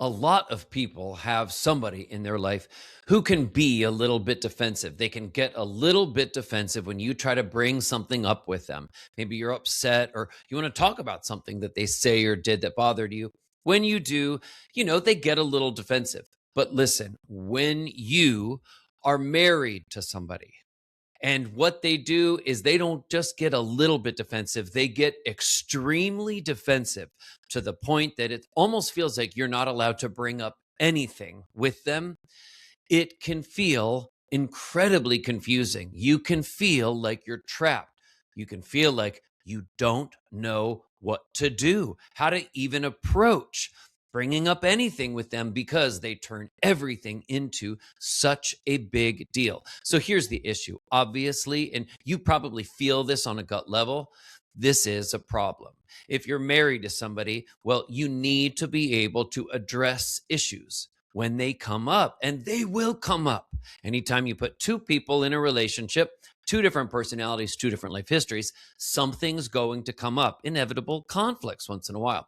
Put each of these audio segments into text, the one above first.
A lot of people have somebody in their life who can be a little bit defensive. They can get a little bit defensive when you try to bring something up with them. Maybe you're upset or you want to talk about something that they say or did that bothered you. When you do, they get a little defensive. But listen, when you are married to somebody, and what they do is they don't just get a little bit defensive, they get extremely defensive to the point that it almost feels like you're not allowed to bring up anything with them. It can feel incredibly confusing. You can feel like you're trapped. You can feel like you don't know what to do, how to even approach bringing up anything with them because they turn everything into such a big deal. So here's the issue. Obviously, and you probably feel this on a gut level, this is a problem. If you're married to somebody, well, you need to be able to address issues when they come up, and they will come up. Anytime you put two people in a relationship, two different personalities, two different life histories, something's going to come up, inevitable conflicts once in a while.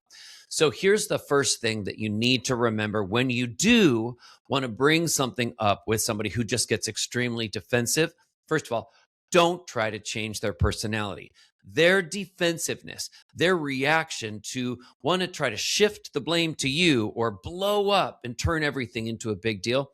So here's the first thing that you need to remember when you do want to bring something up with somebody who just gets extremely defensive. First of all, don't try to change their personality. Their defensiveness, their reaction to want to try to shift the blame to you or blow up and turn everything into a big deal,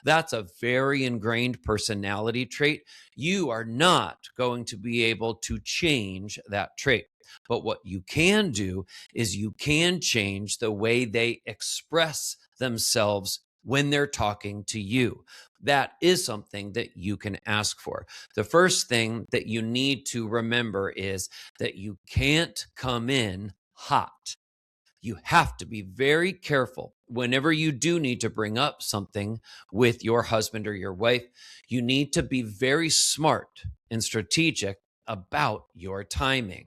that's a very ingrained personality trait. You are not going to be able to change that trait. But what you can do is you can change the way they express themselves when they're talking to you. That is something that you can ask for. The first thing that you need to remember is that you can't come in hot. You have to be very careful whenever you do need to bring up something with your husband or your wife. You need to be very smart and strategic about your timing.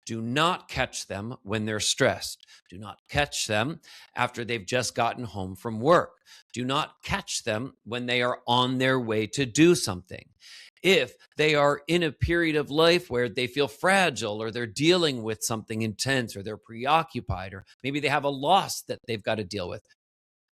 Do not catch them when they're stressed. Do not catch them after they've just gotten home from work. Do not catch them when they are on their way to do something. If they are in a period of life where they feel fragile or they're dealing with something intense or they're preoccupied or maybe they have a loss that they've got to deal with,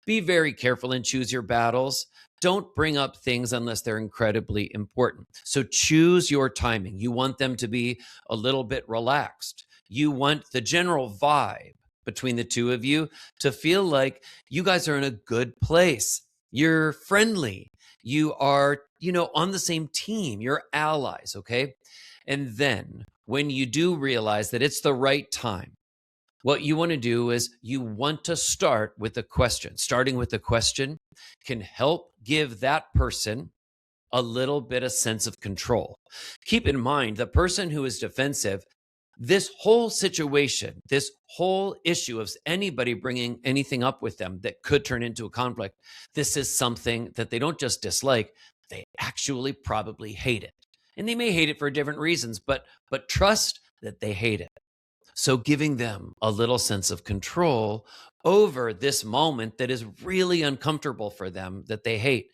be very careful and choose your battles. Don't bring up things unless they're incredibly important. So choose your timing. You want them to be a little bit relaxed. You want the general vibe between the two of you to feel like you guys are in a good place. You're friendly. You are, on the same team. You're allies, okay? And then when you do realize that it's the right time, what you want to do is you want to start with a question. Starting with a question can help give that person a little bit of sense of control. Keep in mind, the person who is defensive, this whole situation, this whole issue of anybody bringing anything up with them that could turn into a conflict, this is something that they don't just dislike, they actually probably hate it. And they may hate it for different reasons, but trust that they hate it. So giving them a little sense of control over this moment that is really uncomfortable for them, that they hate,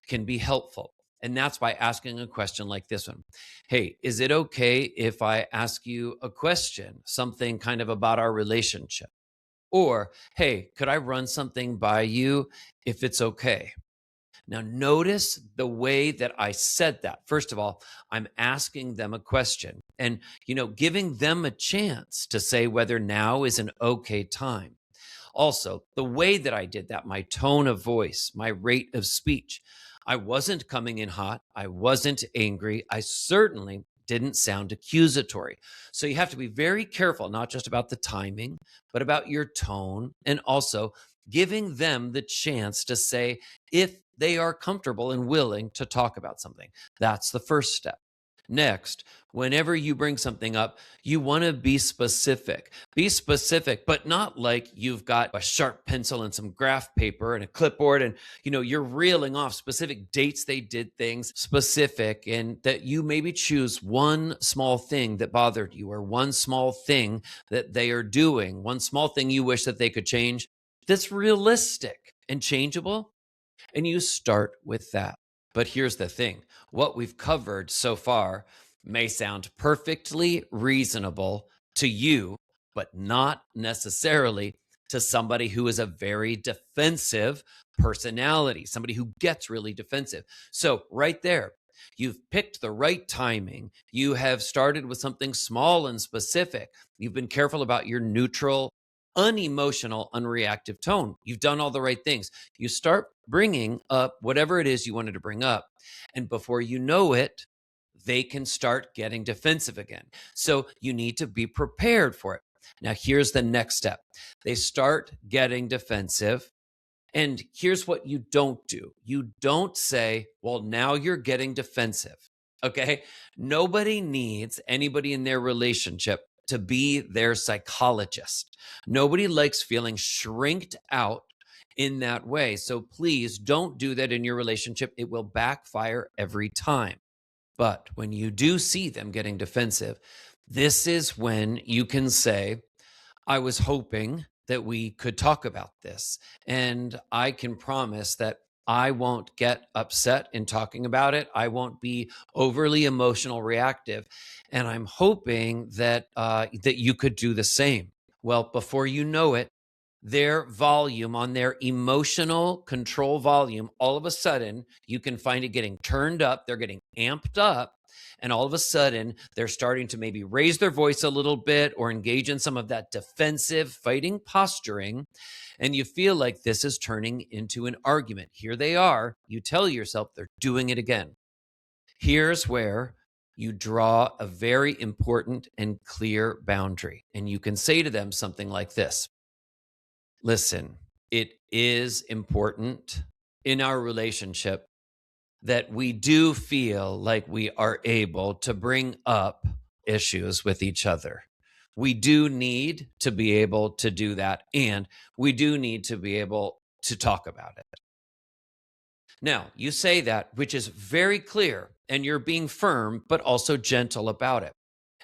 can be helpful. And that's by asking a question like this one. Hey, is it okay if I ask you a question, something kind of about our relationship? Or, hey, could I run something by you if it's okay? Now, notice the way that I said that. First of all, I'm asking them a question and, giving them a chance to say whether now is an okay time. Also, the way that I did that, my tone of voice, my rate of speech, I wasn't coming in hot. I wasn't angry. I certainly didn't sound accusatory. So you have to be very careful, not just about the timing, but about your tone and also giving them the chance to say if they are comfortable and willing to talk about something. That's the first step. Next, whenever you bring something up, you want to be specific. Be specific, but not like you've got a sharp pencil and some graph paper and a clipboard and you're reeling off specific dates they did things specific, and that you maybe choose one small thing that bothered you or one small thing that they are doing, one small thing you wish that they could change that's realistic and changeable, and you start with that. But here's the thing. What we've covered so far may sound perfectly reasonable to you, but not necessarily to somebody who is a very defensive personality, somebody who gets really defensive. So, right there, you've picked the right timing. You have started with something small and specific. You've been careful about your neutral, unemotional, unreactive tone. You've done all the right things. You start bringing up whatever it is you wanted to bring up. And before you know it, they can start getting defensive again. So you need to be prepared for it. Now, here's the next step. They start getting defensive. And here's what you don't do. You don't say, well, now you're getting defensive. Okay. Nobody needs anybody in their relationship to be their psychologist. Nobody likes feeling shrinked out in that way. So please don't do that in your relationship. It will backfire every time. But when you do see them getting defensive, this is when you can say, I was hoping that we could talk about this. And I can promise that I won't get upset in talking about it. I won't be overly emotional reactive. And I'm hoping that that you could do the same. Well, before you know it, their volume on their emotional control volume, all of a sudden, you can find it getting turned up. They're getting amped up. And all of a sudden, they're starting to maybe raise their voice a little bit or engage in some of that defensive fighting posturing. And you feel like this is turning into an argument. Here they are. You tell yourself they're doing it again. Here's where you draw a very important and clear boundary. And you can say to them something like this. Listen, it is important in our relationship that we do feel like we are able to bring up issues with each other. We do need to be able to do that, and we do need to be able to talk about it. Now, you say that, which is very clear, and you're being firm, but also gentle about it.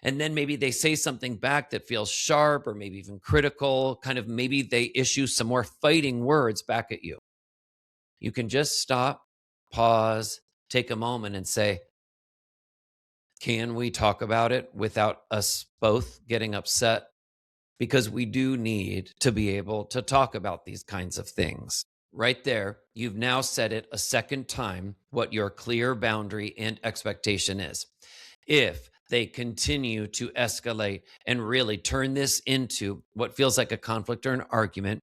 And then maybe they say something back that feels sharp or maybe even critical, kind of maybe they issue some more fighting words back at you. You can just stop, pause, take a moment and say, can we talk about it without us both getting upset? Because we do need to be able to talk about these kinds of things. Right there, you've now said it a second time what your clear boundary and expectation is. If they continue to escalate and really turn this into what feels like a conflict or an argument,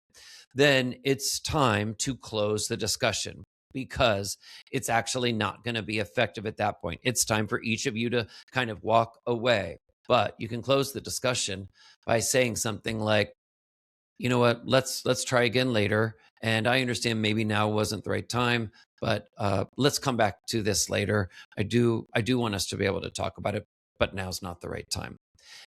then it's time to close the discussion because it's actually not going to be effective at that point. It's time for each of you to kind of walk away. But you can close the discussion by saying something like, you know what, let's try again later. And I understand maybe now wasn't the right time, but let's come back to this later. I do want us to be able to talk about it, but now's not the right time.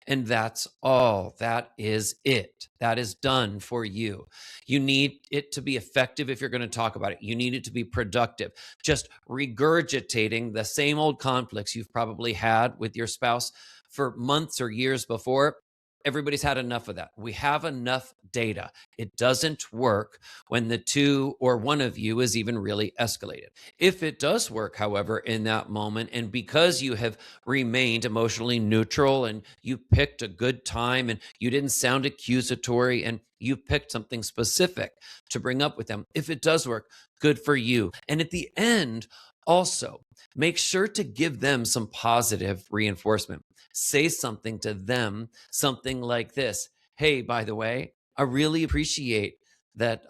And that's all. That is it. That is done for you. You need it to be effective if you're going to talk about it. You need it to be productive. Just regurgitating the same old conflicts you've probably had with your spouse for months or years before. Everybody's had enough of that. We have enough data. It doesn't work when the two or one of you is even really escalated. If it does work, however, in that moment, and because you have remained emotionally neutral and you picked a good time and you didn't sound accusatory and you picked something specific to bring up with them, if it does work, good for you. And at the end, also, make sure to give them some positive reinforcement. Say something to them, something like this. Hey, by the way, I really appreciate that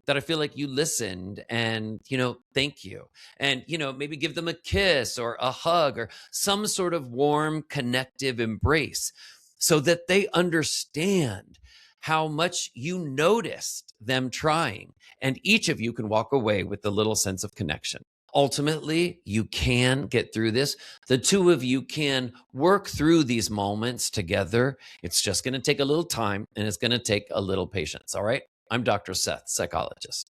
that I feel like you listened and, thank you. And, maybe give them a kiss or a hug or some sort of warm, connective embrace so that they understand how much you noticed them trying. And each of you can walk away with a little sense of connection. Ultimately, you can get through this. The two of you can work through these moments together. It's just going to take a little time and it's going to take a little patience. All right. I'm Dr. Seth, psychologist.